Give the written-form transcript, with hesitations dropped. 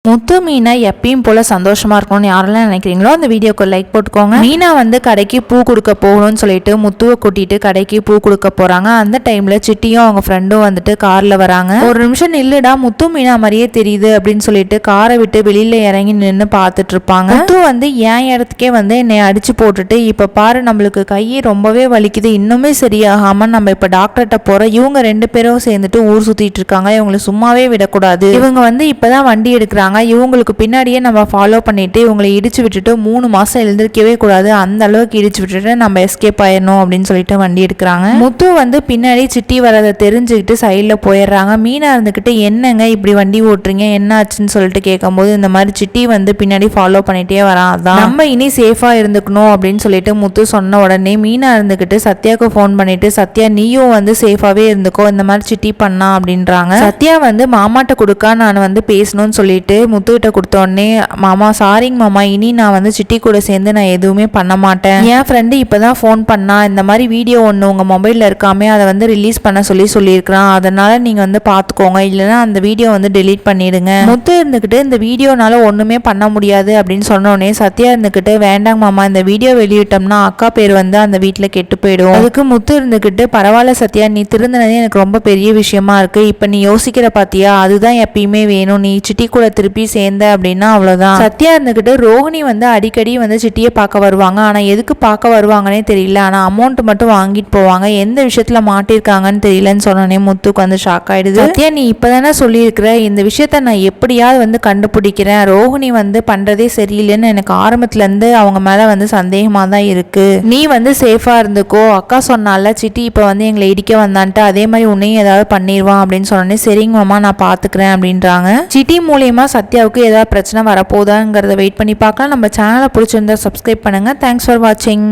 முத்து மீனா எப்பயும் போல சந்தோஷமா இருக்கணும்னு யாரெல்லாம் நினைக்கிறீங்களோ அந்த வீடியோக்கு லைக் போட்டுக்கோங்க. மீனா வந்து கடைக்கு பூ கொடுக்க போகணும்னு சொல்லிட்டு முத்துவை கூட்டிட்டு கடைக்கு பூ கொடுக்க போறாங்க. அந்த டைம்ல சிட்டியும் அவங்க ஃப்ரெண்டும் வந்துட்டு கார்ல வராங்க. ஒரு நிமிஷம் நில்லுடா, முத்து மீனா மாதிரியே தெரியுது அப்படின்னு சொல்லிட்டு காரை விட்டு வெளியில இறங்கி நின்று பார்த்துட்டு இருப்பாங்க. முத்து வந்து என் இடத்துக்கே வந்து என்னை அடிச்சு போட்டுட்டு இப்ப பாரு நம்மளுக்கு கையை ரொம்பவே வலிக்குது, இன்னுமே சரியாகாம நம்ம இப்ப டாக்டர்கிட்ட போறோம். இவங்க 2 பேரும் சேர்ந்துட்டு ஊர் சுத்திட்டு இருக்காங்க, இவங்களை சும்மாவே விடக்கூடாது. இவங்க வந்து இப்பதான் வண்டி எடுக்கிறாங்க, இவங்களுக்கு பின்னாடியே நம்ம ஃபாலோ பண்ணிட்டு இவங்களை இடிச்சு விட்டுட்டு 3 மாசம் எழுந்திருக்கவே கூடாது, அந்த அளவுக்கு இடிச்சு விட்டுட்டு நம்ம எஸ்கேப் ஆயிடணும் அப்படின்னு சொல்லிட்டு வண்டி எடுக்கிறாங்க. முத்து வந்து பின்னாடி சிட்டி வரதை தெரிஞ்சுக்கிட்டு சைட்ல போயிடுறாங்க. மீனா இருந்துகிட்டு என்னங்க இப்படி வண்டி ஓட்டுறீங்க, என்ன ஆச்சுன்னு சொல்லிட்டு கேட்கும்போது இந்த மாதிரி சிட்டி வந்து பின்னாடி ஃபாலோ பண்ணிட்டே வரான், அதான் நம்ம இனி சேஃபா இருந்துக்கணும் அப்படின்னு சொல்லிட்டு முத்து சொன்ன உடனே மீனா இருந்துகிட்டு சத்யாவுக்கு ஃபோன் பண்ணிட்டு சத்யா நீயும் வந்து சேஃபாவே இருந்துக்கோ, இந்த மாதிரி சிட்டி பண்ணா அப்படின்றாங்க. சத்யா வந்து மாமாட்ட கொடுக்கா நான் வந்து பேசணும்னு சொல்லிட்டு முத்துக்கிட்ட கொடுத்த உடனே மாமா சாரிங்க மாமா, இனி நான் வந்து சிட்டி கூட சேர்ந்து நான் எதுவுமே பண்ண மாட்டேன், என் ஃப்ரெண்டு இப்பதான் ஃபோன் பண்ணா, இந்த மாதிரி வீடியோ ஒன்று உங்க மொபைல்ல இருக்காமே அதை வந்து ரிலீஸ் பண்ண சொல்லியிருக்கிறான், அதனால நீங்க வந்து பாத்துக்கோங்க, இல்லைன்னா அந்த வீடியோ வந்து டெலீட் பண்ணிடுங்க. முத்து இருந்துகிட்டு இந்த வீடியோனால ஒண்ணுமே பண்ண முடியாது அப்படின்னு சொன்ன உடனே சத்யா இருந்துகிட்டு வேண்டாங்க மாமா, இந்த வீடியோ வெளியிட்டோம்னா அக்கா பேர் வந்து அந்த வீட்டுல கெட்டு போயிடும். அதுக்கு முத்து இருந்துகிட்டு பரவாயில்ல சத்யா, நீ திருந்தினதே எனக்கு ரொம்ப பெரிய விஷயமா இருக்கு, இப்ப நீ யோசிக்கிற பாத்தியா, அதுதான் எப்பயுமே வேணும், நீ சிட்டி கூட திருப்பி சேர்ந்த அப்படின்னா அவ்வளவுதான். சத்யா இருந்துகிட்டு ரோஹிணி வந்து அடிக்கடி வந்து சிட்டியை பார்க்க வருவாங்க, ஆனா எதுக்கு பார்க்க வருவாங்கன்னே தெரியல, ஆனா அமௌண்ட் மட்டும் வாங்கிட்டு போவாங்க, எந்த விஷயத்துல மாட்டிருக்காங்கன்னு தெரியலன்னு சொன்னோடனே முத்துக்கு வந்து ஷாக் ஆயிடுது. சத்யா நீ இப்பதானே சொல்லியிருக்கிற, இந்த விஷயத்த நான் எப்படியாவது வந்து கண்டுபிடிக்கிறேன், ரோஹிணி வந்து பண்றதே சரியில்லைன்னு எனக்கு ஆரம்பத்துல இருந்து அவங்க மேல வந்து சந்தேகமா தான் இருக்கு, நீ வந்து சேஃபா இருந்துக்கோ, அக்கா சொன்னால சிட்டி இப்ப வந்து எங்களை இடிக்க வந்தான்ட்டு அதே மாதிரி உன்னையும் ஏதாவது பண்ணிடுவான் அப்படின்னு சொன்னோடனே சரிங்க மாமா நான் பாத்துக்கிறேன் அப்படின்றாங்க. சிட்டி மூலியமா சத்யாவுக்கு ஏதாவது பிரச்சனை வரப்போதாங்கிறத வெயிட் பண்ணி பார்க்கலாம். நம்ம சேனலை பிடிச்சிருந்தா சப்ஸ்கிரைப் பண்ணுங்க. தேங்க்ஸ் ஃபார் வாட்சிங்.